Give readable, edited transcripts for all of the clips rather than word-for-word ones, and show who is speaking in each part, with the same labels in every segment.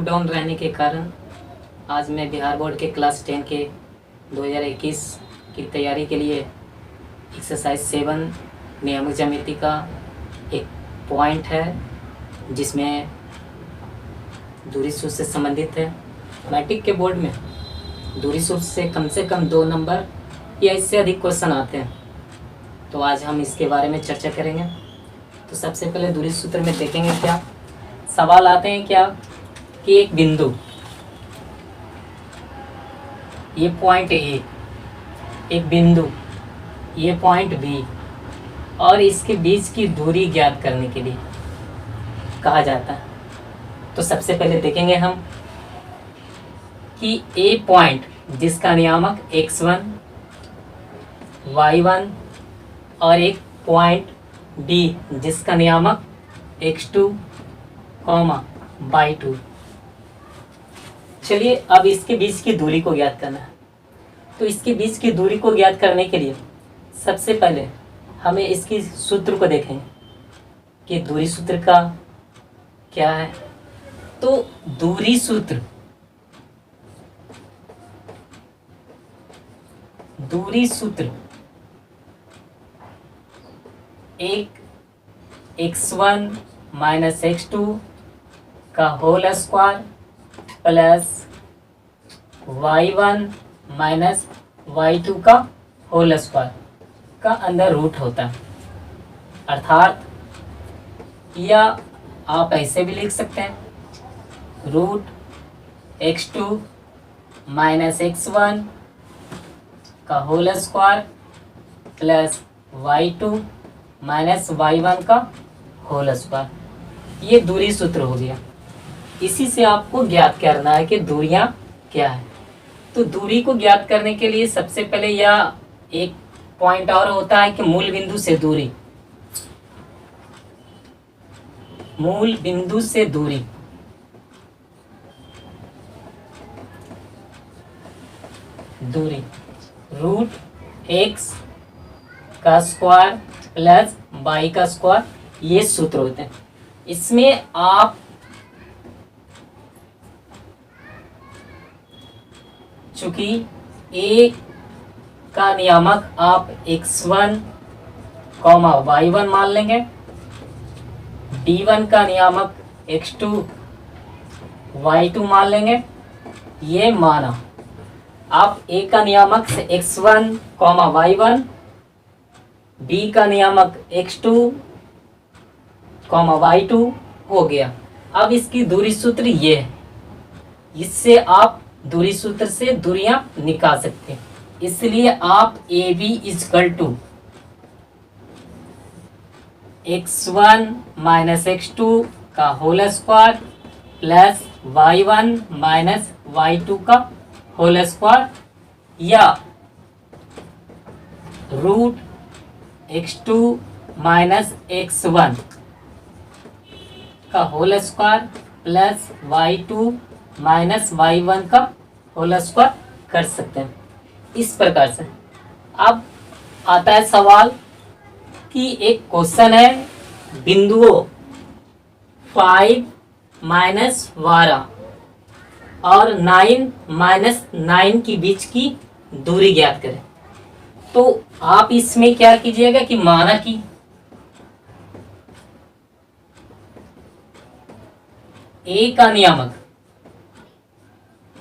Speaker 1: Lockdown रहने के कारण आज मैं बिहार बोर्ड के क्लास 10 के 2021 की तैयारी के लिए एक्सरसाइज 7 नियमित ज्यामिति का एक पॉइंट है जिसमें दूरी सूत्र से संबंधित है। मैट्रिक के बोर्ड में दूरी सूत्र से कम 2 नंबर या इससे अधिक क्वेश्चन आते हैं, तो आज हम इसके बारे में चर्चा करेंगे। तो सबसे पहले दूरी सूत्र में देखेंगे क्या सवाल आते हैं क्या कि एक बिंदु, ये पॉइंट ए, एक बिंदु ये पॉइंट बी और इसके बीच की दूरी ज्ञात करने के लिए कहा जाता है। तो सबसे पहले देखेंगे हम कि ए पॉइंट जिसका नियामक x1 y1 और एक पॉइंट डी जिसका नियामक x2 y2। चलिए अब इसके बीच की दूरी को ज्ञात करना है। तो इसके बीच की दूरी को ज्ञात करने के लिए सबसे पहले हमें इसकी सूत्र को देखेंगे कि दूरी सूत्र का क्या है। तो दूरी सूत्र एक x1 माइनस x2 का whole square plus y1 minus y2 का होल स्क्वायर का अंदर रूट होता है। अर्थात या आप ऐसे भी लिख सकते हैं रूट x2 माइनस x1 का whole square plus y2 minus y1 का होल स्क्वायर। ये दूरी सूत्र हो गया। इसी से आपको ज्ञात करना है कि दूरियां क्या है। तो दूरी को ज्ञात करने के लिए सबसे पहले यह एक पॉइंट और होता है कि मूल बिंदु से दूरी, मूल बिंदु से दूरी रूट x का स्क्वायर प्लस y का स्क्वायर, ये सूत्र होते हैं। इसमें आप चूंकि a का नियामक आप x1 y1 मान लेंगे, d1 का नियामक x2 y2 मान लेंगे। ये माना आप a का नियामक से x1 y1, b का नियामक x2 y2 हो गया। अब इसकी दूरी सूत्र ये है, इससे आप दूरी सूत्र से दूरियां निकाल सकते हैं। इसलिए आप A B equal to x1 minus x2 का whole square plus y1 minus y2 का होल स्क्वायर या रूट x2 माइनस x1 का whole square plus y2 minus y1 का होल स्क्वायर कर सकते हैं। इस प्रकार से अब आता है सवाल कि एक क्वेश्चन है बिंदुओं 5 माइनस 12 और 9 माइनस 9 के बीच की दूरी ज्ञात करें। तो आप इसमें क्या कीजिएगा कि माना कि a का नियामक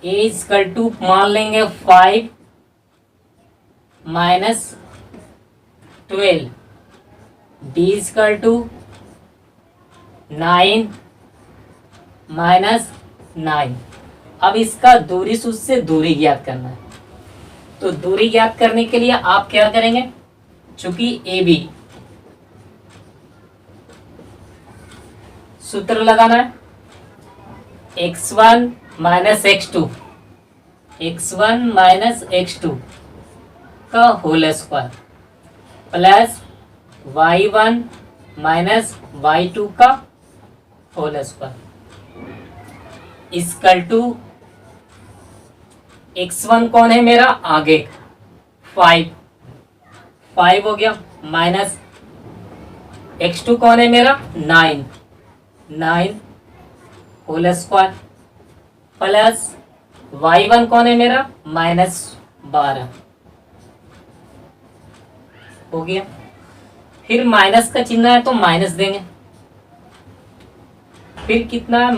Speaker 1: a इक्वल टू मान लेंगे 5 minus 12, b equal to 9 minus 9। अब इसका दूरी सूत्र से दूरी ज्ञात करना है। तो दूरी ज्ञात करने के लिए आप क्या करेंगे, चूंकि ए बी सूत्र लगाना है x1 माइनस x2 का whole square plus y1 minus y2 का whole square equal to x1 कौन है मेरा आगे 5 हो गया, माइनस x2 कौन है मेरा 9 होल स्क्वायर प्लस y1 कौन है मेरा, -12 हो गया। फिर माइनस का चिन्ह है तो माइनस देंगे, फिर कितना है,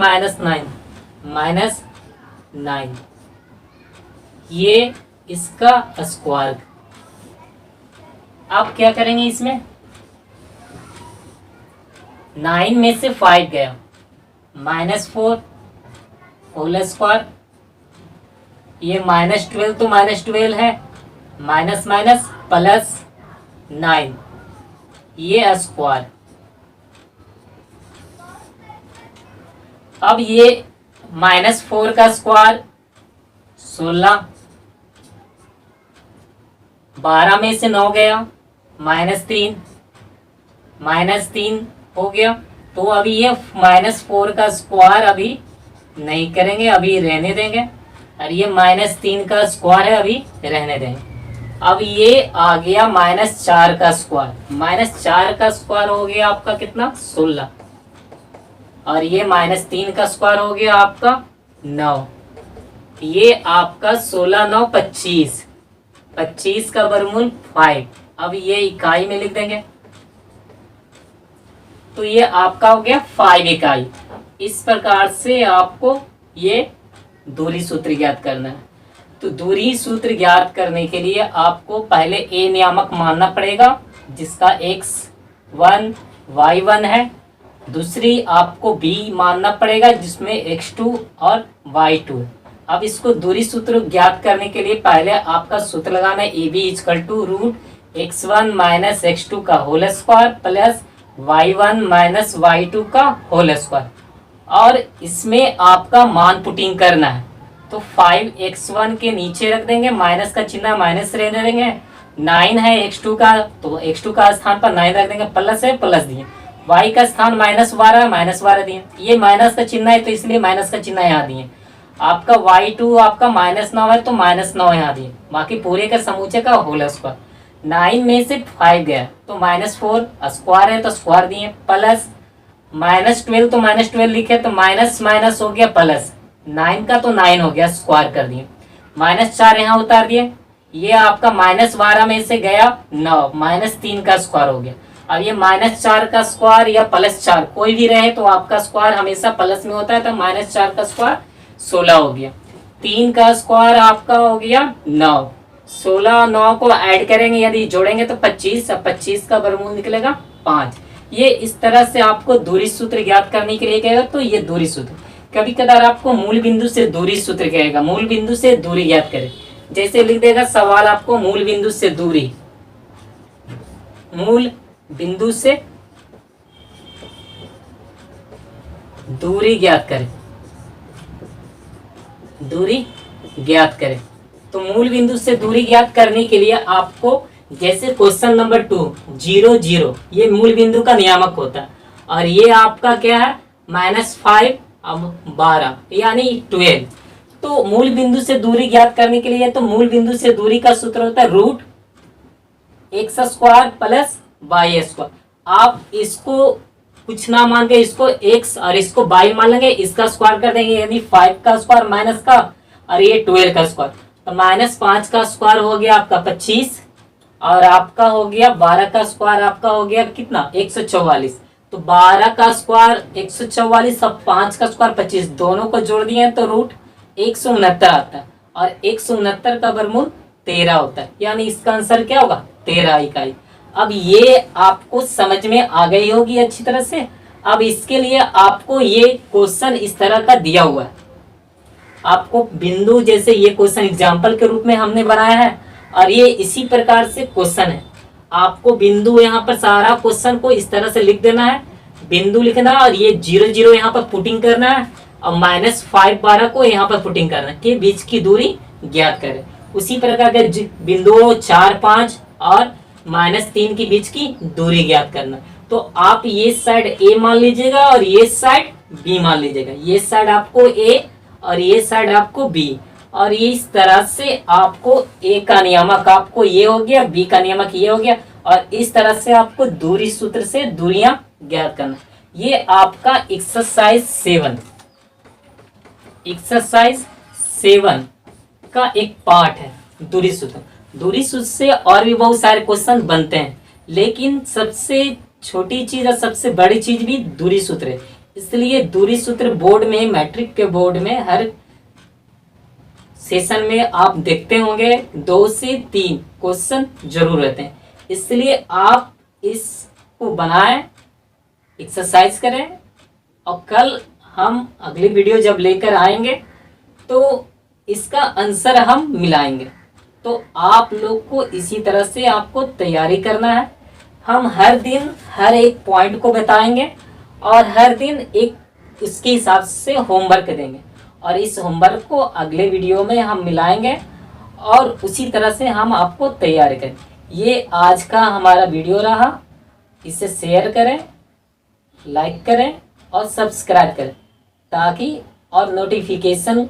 Speaker 1: -9 ये इसका स्क्वायर। अब क्या करेंगे, इसमें 9 में से 5 गया, -4 होल स्क्वायर, ये -12 तो -12 है, माइनस माइनस प्लस 9 ये स्क्वायर। अब ये -4 का स्क्वायर 16, 12 में से 9 गया, -3 हो गया। तो अभी ये -4 का स्क्वायर अभी नहीं करेंगे, अभी रहने देंगे, और ये -3 का स्क्वायर है, अभी रहने देंगे। अब ये आ गया -4 का स्क्वायर, -4 का स्क्वायर हो गया आपका कितना, 16, और ये -3 का स्क्वायर हो गया आपका 9, ये आपका 16 9 25, 25 का वर्गमूल 5। अब ये इकाई में लिख देंगे, तो ये आपका हो गया 5 इकाई। इस प्रकार से आपको ये दूरी सूत्र ज्ञात करना है। तो दूरी सूत्र ज्ञात करने के लिए आपको पहले ए नियामक मानना पड़ेगा, जिसका x1 y1 है। दूसरी आपको b मानना पड़ेगा, जिसमें x2 और y2। अब इसको दूरी सूत्र ज्ञात करने के लिए पहले आपका सूत्र लगाना है, AB = √x1 - x2 का whole square plus y1 - y2 का होल स्क्वायर, और इसमें आपका मान पुटिंग करना है। तो 5x1 के नीचे रख देंगे, माइनस का चिन्ह माइनस रहने देंगे, 9 है x2 का, तो x2 का स्थान पर 9 रख देंगे, प्लस है प्लस दिए, y का स्थान -12 दिए, ये माइनस का चिन्ह है तो इसलिए माइनस का चिन्ह यहाँ दिए। आपका y2 आपका -9 है तो -9 यहाँ दिए, बाकी पूरे का समूचे का होल स्क्वायर। 9 में से 5 गया तो -4 स्क्वायर है तो स्क्वायर दिए, प्लस -12 तो -12 लिखे तो माइनस माइनस हो गया प्लस, 9 का तो 9 हो गया, स्क्वायर कर दिए, -4 यहाँ उतार दिए, ये आपका -12 में से गया 9, -3 का स्क्वायर हो गया। अब ये -4 का स्क्वायर या +4 कोई भी रहे तो आपका स्क्वायर हमेशा प्लस में होता है, तो -4 का स्क्वायर 16 हो गया, 3 का स्क्वायर आपका हो गया 9, 16 9 को ऐड करेंगे यदि जोड़ेंगे तो 25, 25 का वर्गमूल निकलेगा 5। ये इस तरह से आपको दूरी सूत्र ज्ञात करने के लिए कहेगा, तो ये दूरी सूत्र। कभी कदार आपको मूल बिंदु से दूरी सूत्र कहेगा, मूल बिंदु से दूरी ज्ञात करें, जैसे लिख देगा सवाल आपको मूल बिंदु से दूरी, मूल बिंदु से दूरी ज्ञात करें, दूरी ज्ञात करें। तो मूल बिंदु से दूरी ज्ञात करने के लिए आपको, जैसे क्वेश्चन नंबर 2 0 0 ये मूल बिंदु का नियामक होता है, और ये आपका क्या है -5 अब 12 यानी 12। तो मूल बिंदु से दूरी ज्ञात करने के लिए, तो मूल बिंदु से दूरी का सूत्र होता है √x² प्लस y²। आप इसको कुछ ना मान के इसको x और इसको y मान लेंगे, इसका स्क्वायर कर देंगे, यानी 5 का स्क्वायर माइनस का और ये 12 का स्क्वायर, तो -5 का स्क्वायर हो गया आपका 25, और आपका हो गया 12 का स्क्वायर आपका हो गया कितना 144। तो 12 का स्क्वायर 144 और 5 का स्क्वायर 25, दोनों को जोड़ दिए तो √169 आता है, और 169 का वर्गमूल 13 होता है, यानी इसका आंसर क्या होगा 13 इकाई। अब ये आपको समझ में आ गई होगी अच्छी तरह से। अब इसके लिए आपको ये क्वेश्चन इस तरह का दिया हुआ है, आपको बिंदु, जैसे ये क्वेश्चन एग्जाम्पल के रूप में हमने बनाया है, और ये इसी प्रकार से क्वेश्चन है। आपको बिंदु यहाँ पर सारा क्वेश्चन को इस तरह से लिख देना है, बिंदु लिखना, और ये 0 0 यहाँ पर पुटिंग करना है, और -5 12 को यहाँ पर पुटिंग करना है कि बीच की दूरी ज्ञात करें। उसी प्रकार के बिंदुओं 4 5 और -3 के बीच की दूरी ज्ञात करना। तो आप ये साइड ए मान लीजिएगा और ये साइड बी मान लीजिएगा, ये साइड आपको ए और ये साइड आपको बी, और इस तरह से आपको ए का नियामक आपको ये हो गया, बी का नियामक ये हो गया, और इस तरह से आपको दूरी सूत्र से दूरियां ज्ञात करना। ये आपका एक्सरसाइज 7 एक्सरसाइज 7 का एक पार्ट है दूरी सूत्र। दूरी सूत्र से और भी बहुत सारे क्वेश्चन बनते हैं, लेकिन सबसे छोटी चीज और सबसे बड़ी चीज भी दूरी सूत्र है। इसलिए दूरी सूत्र बोर्ड में, मैट्रिक के बोर्ड में हर सेशन में आप देखते होंगे 2 से 3 क्वेश्चन जरूर रहते हैं। इसलिए आप इसको बनाएं, एक्सरसाइज करें, और कल हम अगली वीडियो जब लेकर आएंगे तो इसका आंसर हम मिलाएंगे। तो आप लोग को इसी तरह से आपको तैयारी करना है। हम हर दिन हर एक पॉइंट को बताएंगे और हर दिन एक उसके हिसाब से होमवर्क देंगे, और इस होमवर्क को अगले वीडियो में हम मिलाएंगे और उसी तरह से हम आपको तैयार करें। ये आज का हमारा वीडियो रहा। इसे शेयर करें, लाइक करें और सब्सक्राइब करें, ताकि और नोटिफिकेशन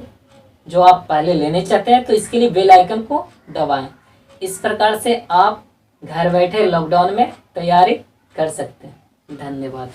Speaker 1: जो आप पहले लेने चाहते हैं तो इसके लिए बेल आइकन को दबाएं। इस प्रकार से आप घर बैठे लॉकडाउन में तैयारी कर सकते हैं। धन्यवाद।